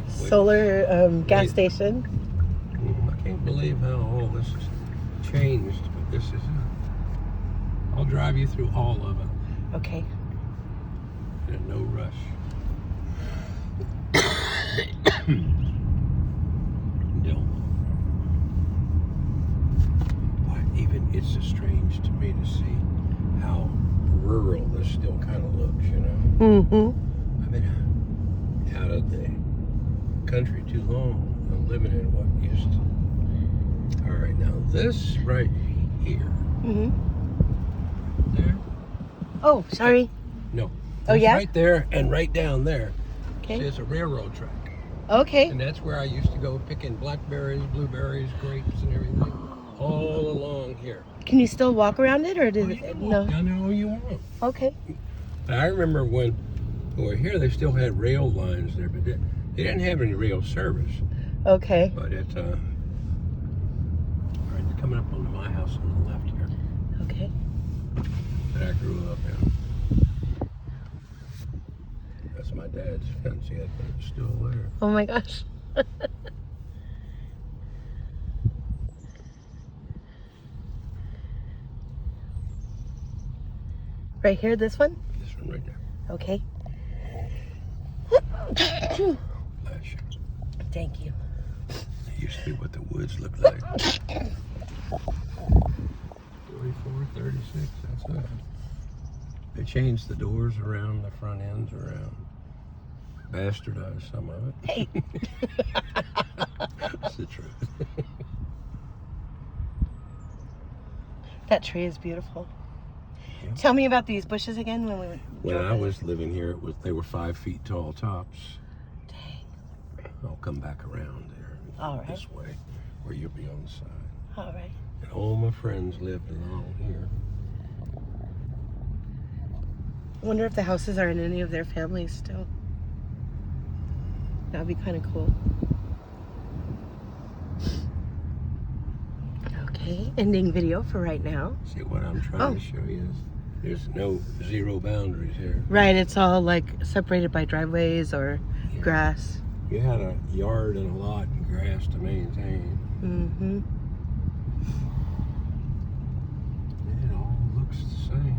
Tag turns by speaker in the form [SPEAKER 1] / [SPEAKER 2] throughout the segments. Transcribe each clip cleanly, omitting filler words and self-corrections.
[SPEAKER 1] solar gas station.
[SPEAKER 2] I can't believe how all this has changed, but this is it. I'll drive you through all of it.
[SPEAKER 1] Okay.
[SPEAKER 2] In no rush. No. But even it's just strange to me to see how rural this still kind of looks, you know?
[SPEAKER 1] Mm-hmm.
[SPEAKER 2] I've been out of the country too long. I'm living in what used to. All right, now this right here.
[SPEAKER 1] Mm-hmm.
[SPEAKER 2] There.
[SPEAKER 1] Oh, sorry.
[SPEAKER 2] No.
[SPEAKER 1] Oh, yeah?
[SPEAKER 2] Right there and right down there.
[SPEAKER 1] Okay.
[SPEAKER 2] There's a railroad track.
[SPEAKER 1] Okay.
[SPEAKER 2] And that's where I used to go picking blackberries, blueberries, grapes, and everything. All along here.
[SPEAKER 1] Can you still walk around it, or did it? No.
[SPEAKER 2] I know you won't.
[SPEAKER 1] Okay.
[SPEAKER 2] I remember when we were here, they still had rail lines there, but they didn't have any rail service.
[SPEAKER 1] Okay.
[SPEAKER 2] But it's all right, coming up onto my house on the left here
[SPEAKER 1] Okay.
[SPEAKER 2] that I grew up in. That's my dad's fence yet, but it's still there.
[SPEAKER 1] Oh my gosh. Right here, this one?
[SPEAKER 2] This one right there.
[SPEAKER 1] Okay.
[SPEAKER 2] Bless you.
[SPEAKER 1] Thank you.
[SPEAKER 2] It used to be what the woods looked like. 44, 36, that's it. They changed the doors around, the front ends around. Bastardized some of it.
[SPEAKER 1] Hey.
[SPEAKER 2] That's the truth.
[SPEAKER 1] That tree is beautiful.
[SPEAKER 2] Yeah.
[SPEAKER 1] Tell me about these bushes again.
[SPEAKER 2] When I was living here, they were 5 feet tall tops.
[SPEAKER 1] Dang.
[SPEAKER 2] I'll come back around there.
[SPEAKER 1] All right.
[SPEAKER 2] This way, where you'll be on the side.
[SPEAKER 1] All right.
[SPEAKER 2] And all my friends lived along here.
[SPEAKER 1] I wonder if the houses are in any of their families still. That'd be kind of cool. Okay, ending video for right now.
[SPEAKER 2] See, what I'm trying to show you is there's no zero boundaries here.
[SPEAKER 1] Right, it's all like separated by driveways or grass.
[SPEAKER 2] You had a yard and a lot and grass to maintain.
[SPEAKER 1] Mm-hmm.
[SPEAKER 2] It all looks the same.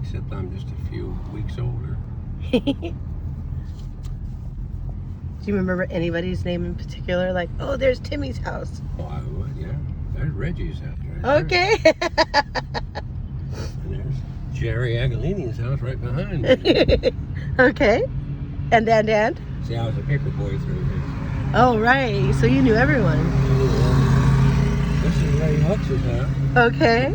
[SPEAKER 2] Except I'm just a few weeks older.
[SPEAKER 1] Do you remember anybody's name in particular? Like, oh, there's Timmy's house.
[SPEAKER 2] Oh, I would, yeah. There's Reggie's house right
[SPEAKER 1] Okay.
[SPEAKER 2] there. And there's Jerry Agolini's house right behind me.
[SPEAKER 1] Okay. And.
[SPEAKER 2] See, I was a paper boy through here.
[SPEAKER 1] Oh, right. So you knew everyone.
[SPEAKER 2] This is Ray Hux's house.
[SPEAKER 1] Okay.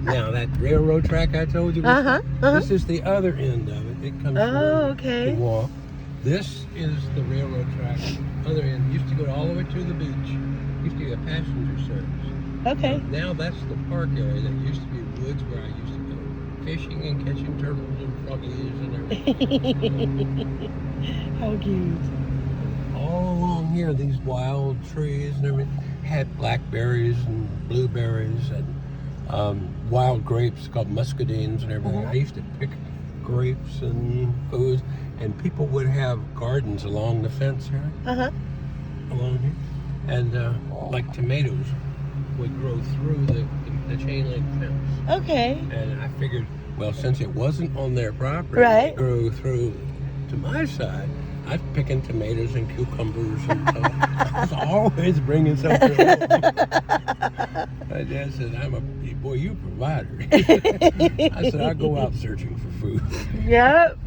[SPEAKER 2] Now, that railroad track I told you, this is the other end of it. It comes through
[SPEAKER 1] okay.
[SPEAKER 2] the walk. This is the railroad track. Other end used to go all the way to the beach. Used to be a passenger service.
[SPEAKER 1] Okay.
[SPEAKER 2] Now that's the park area that used to be woods where I used to go fishing and catching turtles and froggies and everything.
[SPEAKER 1] How cute.
[SPEAKER 2] All along here, these wild trees and everything had blackberries and blueberries and wild grapes called muscadines and everything. I used to pick grapes and foods, and people would have gardens along the fence here, along here, and like tomatoes would grow through the chain link fence.
[SPEAKER 1] Okay.
[SPEAKER 2] And I figured, well, since it wasn't on their property, it grew through to my side. I was picking tomatoes and cucumbers and stuff. I was always bringing something home. My dad said, boy, you provider. I said, I'll go out searching for food.
[SPEAKER 1] Yep.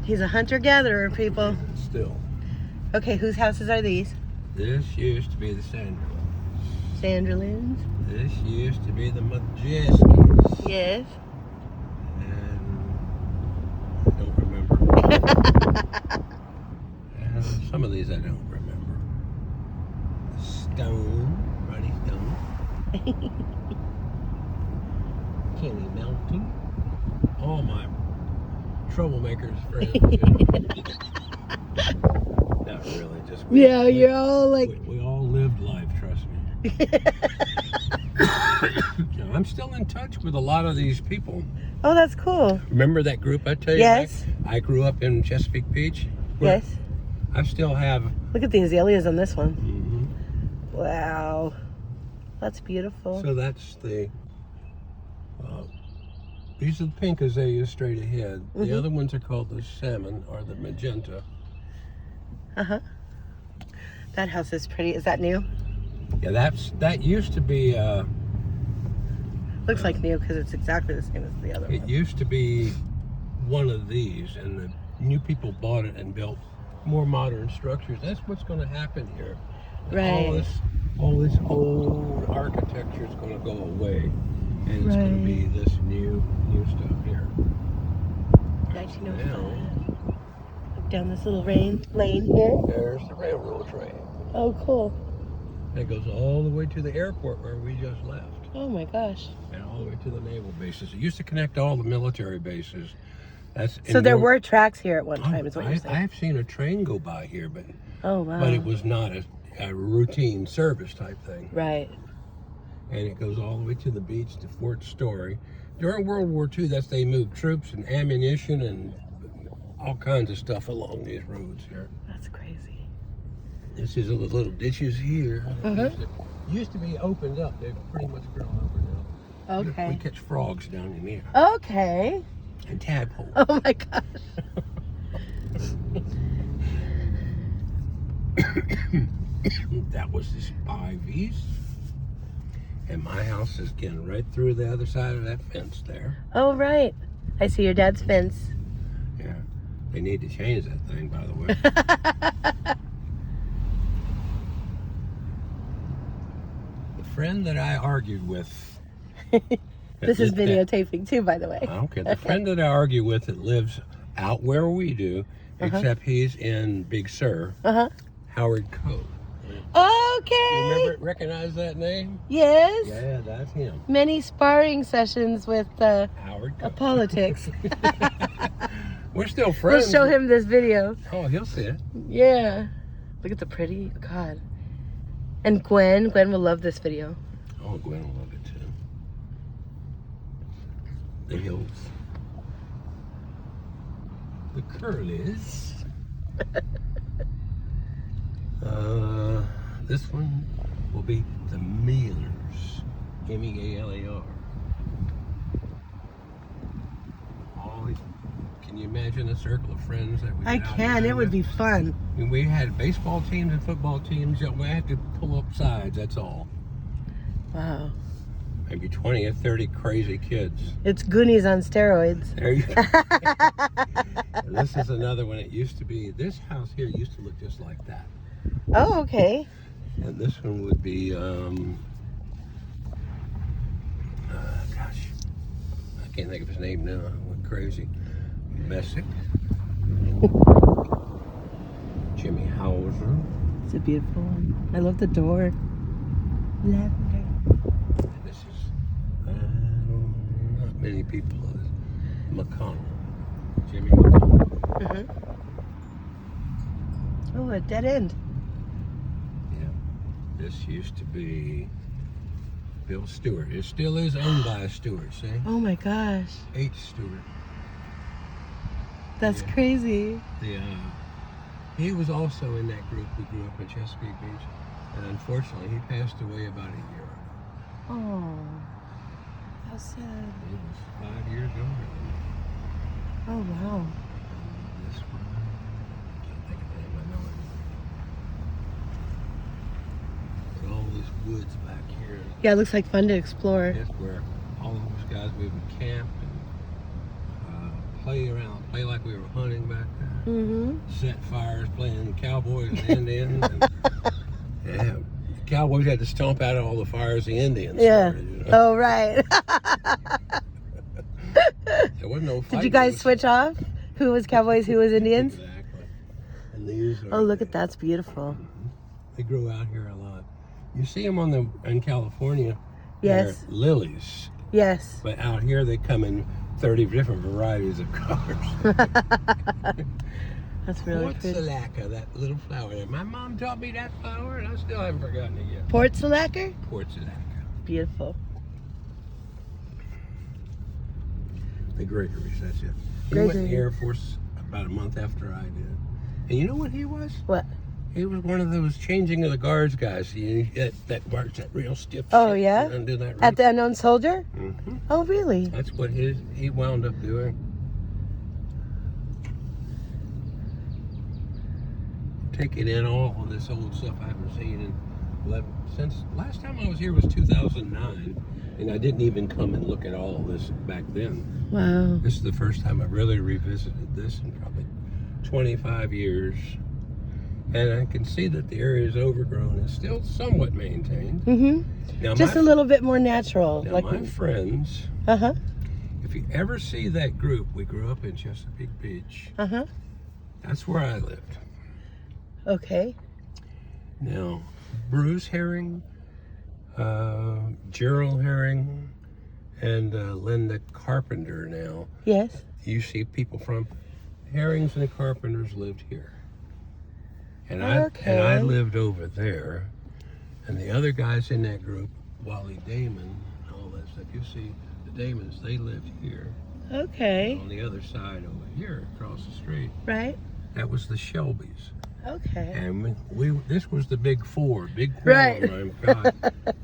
[SPEAKER 1] He's a hunter-gatherer, people.
[SPEAKER 2] Still.
[SPEAKER 1] Okay, whose houses are these?
[SPEAKER 2] This used to be the Sanderlins.
[SPEAKER 1] Sanderlins?
[SPEAKER 2] This used to be the Majeskies.
[SPEAKER 1] Yes.
[SPEAKER 2] And I don't remember. Some of these I don't remember. Stone, Ronnie Stone. Kenny Melton. All my troublemakers friends. Not really, just
[SPEAKER 1] you're all like...
[SPEAKER 2] We all lived life, trust me. I'm still in touch with a lot of these people.
[SPEAKER 1] Oh, that's cool.
[SPEAKER 2] Remember that group I tell you?
[SPEAKER 1] Yes.
[SPEAKER 2] I grew up in Chesapeake Beach.
[SPEAKER 1] Yes.
[SPEAKER 2] I still have.
[SPEAKER 1] Look at the azaleas on this one.
[SPEAKER 2] Mm-hmm.
[SPEAKER 1] Wow. That's beautiful.
[SPEAKER 2] So that's the. These are the pink azaleas straight ahead.
[SPEAKER 1] Mm-hmm.
[SPEAKER 2] The other ones are called the salmon or the magenta.
[SPEAKER 1] Uh-huh. That house is pretty. Is that new?
[SPEAKER 2] Yeah, that used to be.
[SPEAKER 1] Looks like new because it's exactly the same as the other
[SPEAKER 2] It
[SPEAKER 1] one.
[SPEAKER 2] used to be one of these, and the new people bought it and built more modern structures. That's what's going to happen here.
[SPEAKER 1] Right.
[SPEAKER 2] All this old architecture is going to go away, and it's going to be this new stuff here.
[SPEAKER 1] Actually, no
[SPEAKER 2] Now,
[SPEAKER 1] fun. Look down this little lane here.
[SPEAKER 2] there's the railroad train.
[SPEAKER 1] Oh, cool.
[SPEAKER 2] It goes all the way to the airport where we just left.
[SPEAKER 1] Oh my gosh.
[SPEAKER 2] And all the way to the naval bases. It used to connect all the military bases.
[SPEAKER 1] So there were tracks here at one time, is what you're
[SPEAKER 2] I
[SPEAKER 1] saying?
[SPEAKER 2] have seen a train go by here, but
[SPEAKER 1] Oh, wow.
[SPEAKER 2] but it was not a routine service type thing.
[SPEAKER 1] Right.
[SPEAKER 2] And it goes all the way to the beach to Fort Story. During World War II, they moved troops and ammunition and all kinds of stuff along these roads here.
[SPEAKER 1] That's crazy.
[SPEAKER 2] This is the little ditches here.
[SPEAKER 1] Uh-huh.
[SPEAKER 2] Used to be opened up. They've pretty much grown over now.
[SPEAKER 1] Okay.
[SPEAKER 2] We catch frogs down in here.
[SPEAKER 1] Okay.
[SPEAKER 2] And tadpoles.
[SPEAKER 1] Oh my gosh.
[SPEAKER 2] That was the Spivey's. And my house is getting right through the other side of that fence there.
[SPEAKER 1] Oh, right. I see your dad's fence.
[SPEAKER 2] Yeah. They need to change that thing, by the way. The friend that I argued with.
[SPEAKER 1] This is videotaping too, by the way.
[SPEAKER 2] I don't care. The friend that I argue with that lives out where we do, except he's in Big Sur, Howard Cove.
[SPEAKER 1] Okay.
[SPEAKER 2] You recognize that name?
[SPEAKER 1] Yes.
[SPEAKER 2] Yeah, that's him.
[SPEAKER 1] Many sparring sessions with
[SPEAKER 2] Howard Cove.
[SPEAKER 1] politics.
[SPEAKER 2] We're still
[SPEAKER 1] We'll
[SPEAKER 2] friends.
[SPEAKER 1] show him this video.
[SPEAKER 2] Oh, he'll see it.
[SPEAKER 1] Yeah. Look at the pretty, God. And Gwen will love this video.
[SPEAKER 2] Oh, Gwen will love it too. The hills. The Curleys. This one will be the Mealers. Mealar. Can you imagine a circle of friends that we
[SPEAKER 1] I
[SPEAKER 2] get out
[SPEAKER 1] can.
[SPEAKER 2] here
[SPEAKER 1] It would
[SPEAKER 2] with?
[SPEAKER 1] be fun.
[SPEAKER 2] I mean, we had baseball teams and football teams. We had to pull up sides, that's all.
[SPEAKER 1] Wow.
[SPEAKER 2] Maybe 20 or 30 crazy kids.
[SPEAKER 1] It's Goonies on steroids.
[SPEAKER 2] There you go. This is another one. It used to be, this house here used to look just like that.
[SPEAKER 1] Oh, okay.
[SPEAKER 2] And this one would be, gosh, I can't think of his name now. I went crazy. Messick. Jimmy Hauser.
[SPEAKER 1] It's a beautiful one. I love the door. Lavender.
[SPEAKER 2] This is, not many people. McConnell. Jimmy McConnell.
[SPEAKER 1] Oh, a dead end.
[SPEAKER 2] Yeah. This used to be Bill Stewart. It still is owned by a Stewart, see?
[SPEAKER 1] Oh my gosh.
[SPEAKER 2] H. Stewart.
[SPEAKER 1] That's crazy.
[SPEAKER 2] He was also in that group who grew up in Chesapeake Beach. And unfortunately, he passed away about a year ago.
[SPEAKER 1] Oh, how sad.
[SPEAKER 2] He was 5 years older than me.
[SPEAKER 1] Oh, wow.
[SPEAKER 2] This one, I can't think of the name, I know it. There's all these woods back here.
[SPEAKER 1] Yeah, it looks like fun to explore.
[SPEAKER 2] That's where all those guys, we would camp and play around, play like we were hunting back there.
[SPEAKER 1] Mm-hmm.
[SPEAKER 2] Set fires, playing cowboys and Indians. Yeah, the cowboys had to stomp out all the fires the Indians started, you know?
[SPEAKER 1] Oh, right.
[SPEAKER 2] There wasn't no fighting.
[SPEAKER 1] Did you guys switch off? Who was cowboys, who was Indians?
[SPEAKER 2] Exactly. And these are,
[SPEAKER 1] Oh, look at that's beautiful.
[SPEAKER 2] They grow out here a lot. You see them in California.
[SPEAKER 1] Yes.
[SPEAKER 2] They're lilies.
[SPEAKER 1] Yes.
[SPEAKER 2] But out here they come in 30 different varieties of colors.
[SPEAKER 1] That's really pretty.
[SPEAKER 2] Portulaca, that little flower there. My mom taught me that flower and I still haven't forgotten it yet.
[SPEAKER 1] Portulaca?
[SPEAKER 2] Portulaca.
[SPEAKER 1] Beautiful.
[SPEAKER 2] The Gregories, that's it. He
[SPEAKER 1] Gregory.
[SPEAKER 2] went in the Air Force about a month after I did. And you know what he was?
[SPEAKER 1] What?
[SPEAKER 2] He was one of those changing of the guards guys. That guard's that real stiff
[SPEAKER 1] Oh,
[SPEAKER 2] shit.
[SPEAKER 1] yeah?
[SPEAKER 2] Undo that rope.
[SPEAKER 1] At the Unknown Soldier?
[SPEAKER 2] Mm-hmm.
[SPEAKER 1] Oh, really?
[SPEAKER 2] That's what he wound up doing. Taking in all of this old stuff I haven't seen in since last time I was here was 2009, and I didn't even come and look at all of this back then.
[SPEAKER 1] Wow.
[SPEAKER 2] This is the first time I really revisited this in probably 25 years. And I can see that the area is overgrown and still somewhat maintained.
[SPEAKER 1] Mm-hmm.
[SPEAKER 2] Now
[SPEAKER 1] Just a little bit more natural.
[SPEAKER 2] Now
[SPEAKER 1] Like
[SPEAKER 2] my friends,
[SPEAKER 1] Uh-huh.
[SPEAKER 2] if you ever see that group, we grew up in Chesapeake Beach.
[SPEAKER 1] Uh-huh.
[SPEAKER 2] That's where I lived.
[SPEAKER 1] Okay.
[SPEAKER 2] Now, Bruce Herring, Gerald Herring, and Linda Carpenter now.
[SPEAKER 1] Yes.
[SPEAKER 2] You see people from Herrings and the Carpenters lived here. And I lived over there. And the other guys in that group, Wally Damon, and all that stuff, you see the Damons, they lived here.
[SPEAKER 1] Okay.
[SPEAKER 2] On the other side over here, across the street,
[SPEAKER 1] Right.
[SPEAKER 2] that was the Shelbys.
[SPEAKER 1] Okay.
[SPEAKER 2] And this was the big four, big
[SPEAKER 1] Right.
[SPEAKER 2] quorum, God.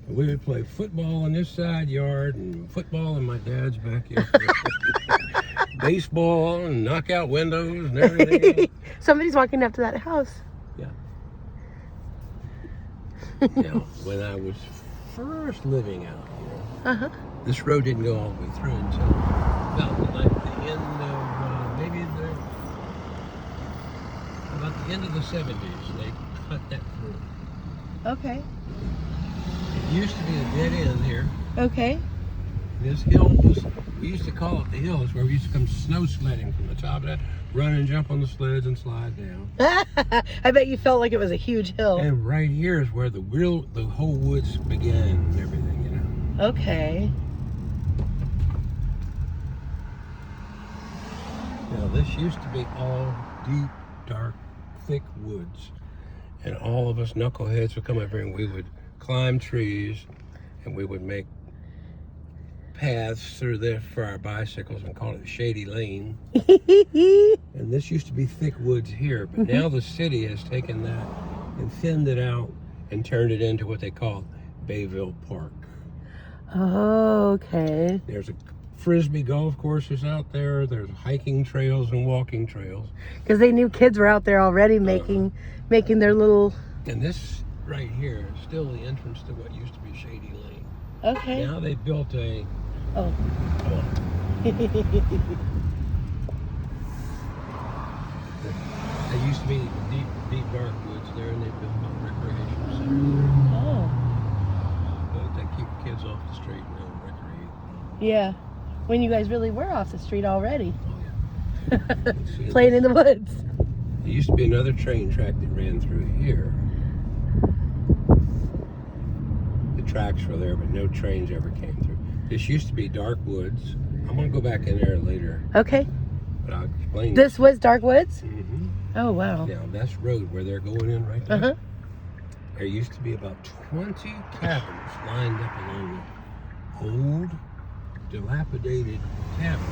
[SPEAKER 2] We would play football in this side yard and football in my dad's backyard. Baseball and knock out windows and everything.
[SPEAKER 1] Somebody's walking up to that house.
[SPEAKER 2] Yeah. Now, when I was first living out here,
[SPEAKER 1] Uh-huh.
[SPEAKER 2] this road didn't go all the way through until about like the end of about the end of the 70s. They cut that through.
[SPEAKER 1] Okay.
[SPEAKER 2] It used to be a dead end here.
[SPEAKER 1] Okay.
[SPEAKER 2] This hill was, we used to call it the hills, where we used to come snow sledding from the top of that, run and jump on the sleds and slide down.
[SPEAKER 1] I bet you felt like it was a huge hill.
[SPEAKER 2] And right here is where the whole woods began and everything, you know.
[SPEAKER 1] Okay.
[SPEAKER 2] Now this used to be all deep, dark, thick woods. And all of us knuckleheads would come over here and we would climb trees and we would make paths through there for our bicycles and call it Shady Lane. And this used to be thick woods here, but now the city has taken that and thinned it out and turned it into what they call Bayville Park.
[SPEAKER 1] Oh, okay.
[SPEAKER 2] There's a frisbee golf courses out there. There's hiking trails and walking trails.
[SPEAKER 1] Because they knew kids were out there already making their little...
[SPEAKER 2] And this right here is still the entrance to what used to be Shady Lane.
[SPEAKER 1] Okay.
[SPEAKER 2] Now they built a...
[SPEAKER 1] Oh.
[SPEAKER 2] Come on. There used to be deep, dark woods there, and they built a recreation center.
[SPEAKER 1] Oh.
[SPEAKER 2] But they keep kids off the street and they'll recreate.
[SPEAKER 1] Yeah. When you guys really were off the street already.
[SPEAKER 2] Oh, yeah.
[SPEAKER 1] Playing in the woods.
[SPEAKER 2] There used to be another train track that ran through here. The tracks were there, but no trains ever came through. This used to be dark woods. I'm going to go back in there later.
[SPEAKER 1] Okay.
[SPEAKER 2] But I'll explain.
[SPEAKER 1] This was Dark Woods?
[SPEAKER 2] Mm-hmm.
[SPEAKER 1] Oh, wow.
[SPEAKER 2] Now, that's road where they're going in right there.
[SPEAKER 1] Uh-huh.
[SPEAKER 2] There used to be about 20 cabins lined up along the old, dilapidated cabins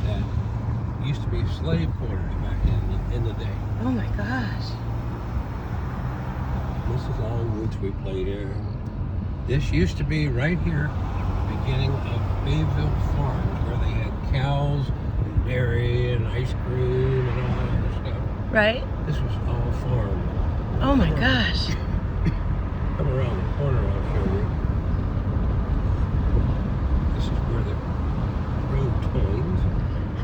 [SPEAKER 2] that used to be slave quarters back in the day.
[SPEAKER 1] Oh, my gosh.
[SPEAKER 2] This is all woods we played in. This used to be right here, beginning of Bayville Farms, where they had cows and dairy and ice cream and all that other stuff.
[SPEAKER 1] Right?
[SPEAKER 2] This was all farm.
[SPEAKER 1] Oh, my gosh.
[SPEAKER 2] Come around the corner, I'll show you. This is where the road turns.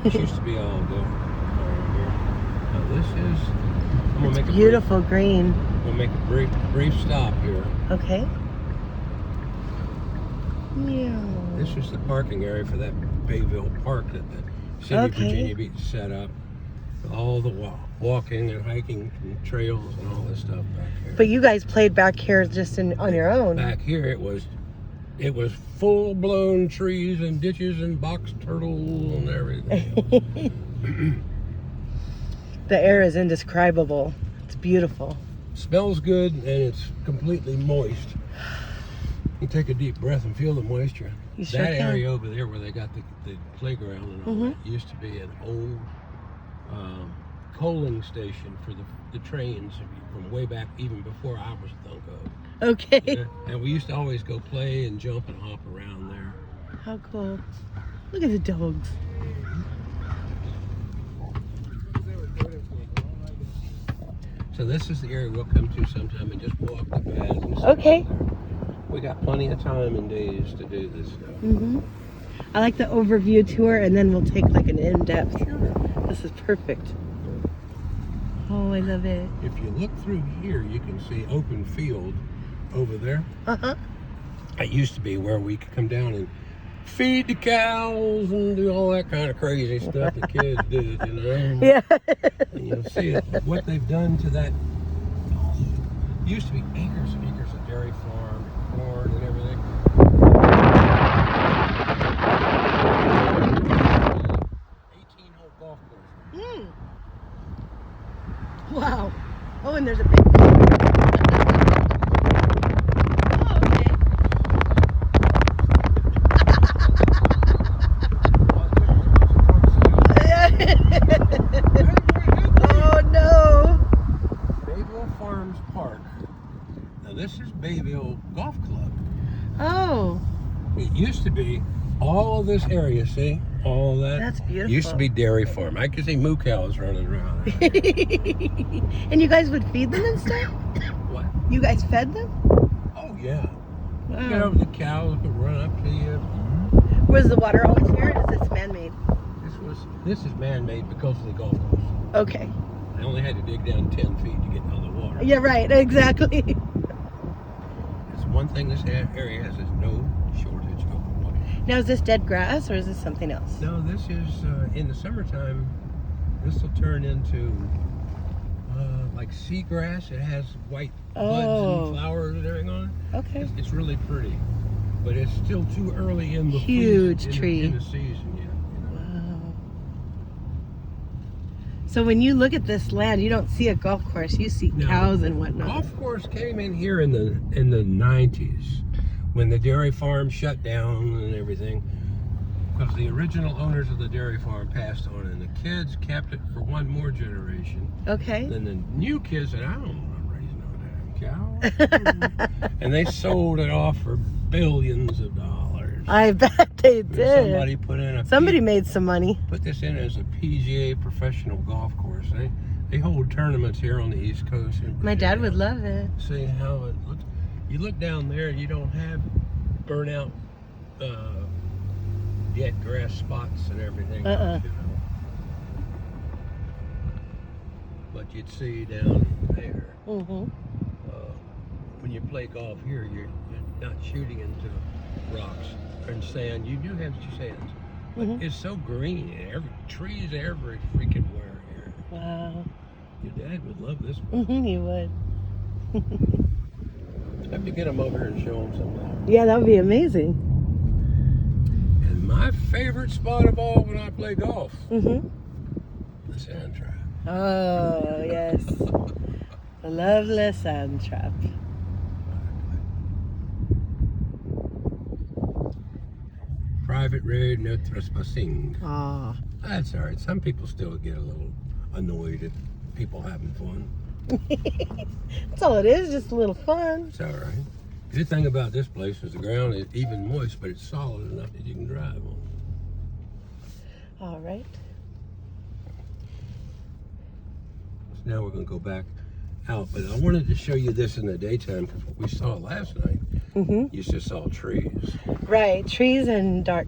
[SPEAKER 2] This used to be all the farm here. Now this is, I'm gonna make a
[SPEAKER 1] Beautiful green.
[SPEAKER 2] We'll make a brief stop here.
[SPEAKER 1] Okay. Meow.
[SPEAKER 2] This is the parking area for that Bayville Park that the city of Virginia Beach set up. All the walking and hiking and trails and all this stuff back here.
[SPEAKER 1] But you guys played back here just on your own.
[SPEAKER 2] Back here it was full-blown trees and ditches and box turtles and everything.
[SPEAKER 1] The air is indescribable. It's beautiful.
[SPEAKER 2] Smells good and it's completely moist. You take a deep breath and feel the moisture.
[SPEAKER 1] You sure
[SPEAKER 2] that
[SPEAKER 1] can.
[SPEAKER 2] area over there where they got the playground and all that used to be an old coaling station for the trains from way back, even before I was thunk of.
[SPEAKER 1] Okay.
[SPEAKER 2] Yeah. And we used to always go play and jump and hop around there.
[SPEAKER 1] How cool. Look at the dogs.
[SPEAKER 2] So this is the area we'll come to sometime and just walk the paths and stuff.
[SPEAKER 1] Okay.
[SPEAKER 2] We got plenty of time and days to do this stuff.
[SPEAKER 1] Mm-hmm. I like the overview tour, and then we'll take like an in-depth.
[SPEAKER 2] Sure.
[SPEAKER 1] This is perfect. Oh, I love it.
[SPEAKER 2] If you look through here, you can see open field over there.
[SPEAKER 1] Uh-huh.
[SPEAKER 2] It used to be where we could come down and feed the cows and do all that kind of crazy stuff the kids did, you know?
[SPEAKER 1] Yeah.
[SPEAKER 2] And you'll see it, what they've done to that. Used to be acres and acres of dairy farm, corn and everything. 18-hole golf course.
[SPEAKER 1] Wow. Oh, and there's a big oh, okay. Oh, no.
[SPEAKER 2] Bayville Farms Park. Now this is Bayville Golf Club.
[SPEAKER 1] Oh.
[SPEAKER 2] It used to be all of this area, see? All of that.
[SPEAKER 1] That's beautiful.
[SPEAKER 2] Used to be dairy farm. I could see moo cows running around.
[SPEAKER 1] And you guys would feed them and stuff?
[SPEAKER 2] What?
[SPEAKER 1] You guys fed them?
[SPEAKER 2] Oh yeah.
[SPEAKER 1] Wow.
[SPEAKER 2] Get over the cows could run up to you.
[SPEAKER 1] Was the water always here, or is this man-made?
[SPEAKER 2] This is man-made because of the golf course.
[SPEAKER 1] Okay.
[SPEAKER 2] I only had to dig down 10 feet to get on the water.
[SPEAKER 1] Yeah, right. Exactly.
[SPEAKER 2] That's one thing this area has is no shortage of water.
[SPEAKER 1] Now, is this dead grass, or is this something else?
[SPEAKER 2] No, this is in the summertime. This will turn into like seagrass. It has white buds and flowers and everything on it.
[SPEAKER 1] Okay.
[SPEAKER 2] It's really pretty, but it's still too early in the
[SPEAKER 1] Huge
[SPEAKER 2] in
[SPEAKER 1] tree.
[SPEAKER 2] in the season yet.
[SPEAKER 1] Wow. So when you look at this land, you don't see a golf course. You see
[SPEAKER 2] No.
[SPEAKER 1] cows and whatnot.
[SPEAKER 2] Golf course came in here in the 90s when the dairy farm shut down and everything, because the original owners of the dairy farm passed on, and the kids kept it for one more generation.
[SPEAKER 1] Okay.
[SPEAKER 2] Then the new kids said, I don't want to raise no damn cow. And they sold it off for billions of dollars.
[SPEAKER 1] I bet they did.
[SPEAKER 2] Somebody put in
[SPEAKER 1] Somebody made some money.
[SPEAKER 2] put this in as a PGA professional golf course. They hold tournaments here on the East Coast.
[SPEAKER 1] My dad would love it.
[SPEAKER 2] See how it looks. You look down there, you don't have burnout dead grass spots and everything else, you know. But you'd see down there.
[SPEAKER 1] Mm-hmm.
[SPEAKER 2] When you play golf here, you're not shooting into rocks and sand. You do have sands, but it's so green. Trees every freaking where here.
[SPEAKER 1] Wow.
[SPEAKER 2] Your dad would love this one.
[SPEAKER 1] He would.
[SPEAKER 2] I have to get him over here and show him sometime.
[SPEAKER 1] Yeah, that would be amazing.
[SPEAKER 2] And my favorite spot of all when I play golf, the sand trap.
[SPEAKER 1] Oh, yes. The lovely sand trap.
[SPEAKER 2] Private road, no trespassing.
[SPEAKER 1] Ah.
[SPEAKER 2] That's all right. Some people still get a little annoyed at people having fun.
[SPEAKER 1] That's all it is, just a little fun.
[SPEAKER 2] It's all right. The good thing about this place is the ground is even moist, but it's solid enough that you can drive on.
[SPEAKER 1] All right.
[SPEAKER 2] So now we're going to go back out, but I wanted to show you this in the daytime because what we saw last night, you just saw trees.
[SPEAKER 1] Right, trees and dark.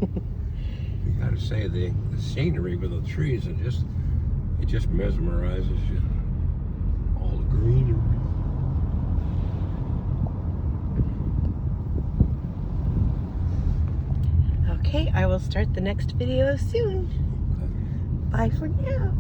[SPEAKER 2] You got to say the scenery with the trees, it just mesmerizes you. All the greenery.
[SPEAKER 1] Okay, I will start the next video soon. Bye for now.